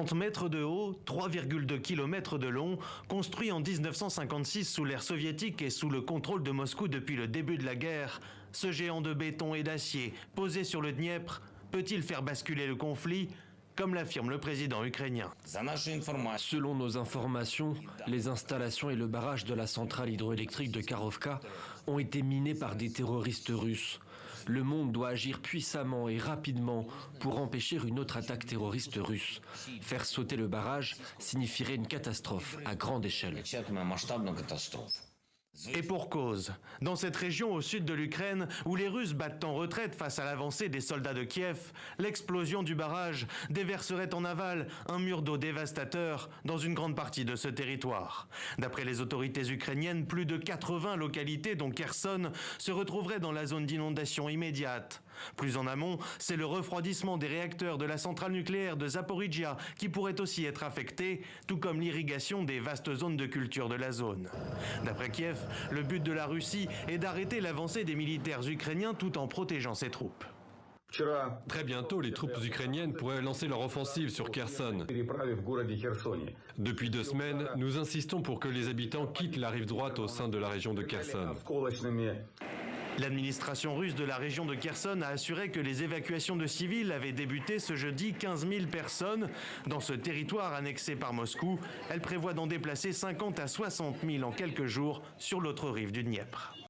30 mètres de haut, 3,2 km de long, construit en 1956 sous l'ère soviétique et sous le contrôle de Moscou depuis le début de la guerre, ce géant de béton et d'acier posé sur le Dniepr peut-il faire basculer le conflit, comme l'affirme le président ukrainien? Selon nos informations, les installations et le barrage de la centrale hydroélectrique de Karovka ont été minés par des terroristes russes. Le monde doit agir puissamment et rapidement pour empêcher une autre attaque terroriste russe. Faire sauter le barrage signifierait une catastrophe à grande échelle. Et pour cause, dans cette région au sud de l'Ukraine, où les Russes battent en retraite face à l'avancée des soldats de Kiev, l'explosion du barrage déverserait en aval un mur d'eau dévastateur dans une grande partie de ce territoire. D'après les autorités ukrainiennes, plus de 80 localités, dont Kherson, se retrouveraient dans la zone d'inondation immédiate. Plus en amont, c'est le refroidissement des réacteurs de la centrale nucléaire de Zaporizhia qui pourrait aussi être affecté, tout comme l'irrigation des vastes zones de culture de la zone. D'après Kiev, le but de la Russie est d'arrêter l'avancée des militaires ukrainiens tout en protégeant ses troupes. Très bientôt, les troupes ukrainiennes pourraient lancer leur offensive sur Kherson. Depuis 2 semaines, nous insistons pour que les habitants quittent la rive droite au sein de la région de Kherson. L'administration russe de la région de Kherson a assuré que les évacuations de civils avaient débuté ce jeudi. 15 000 personnes dans ce territoire annexé par Moscou. Elle prévoit d'en déplacer 50 à 60 000 en quelques jours sur l'autre rive du Dniepr.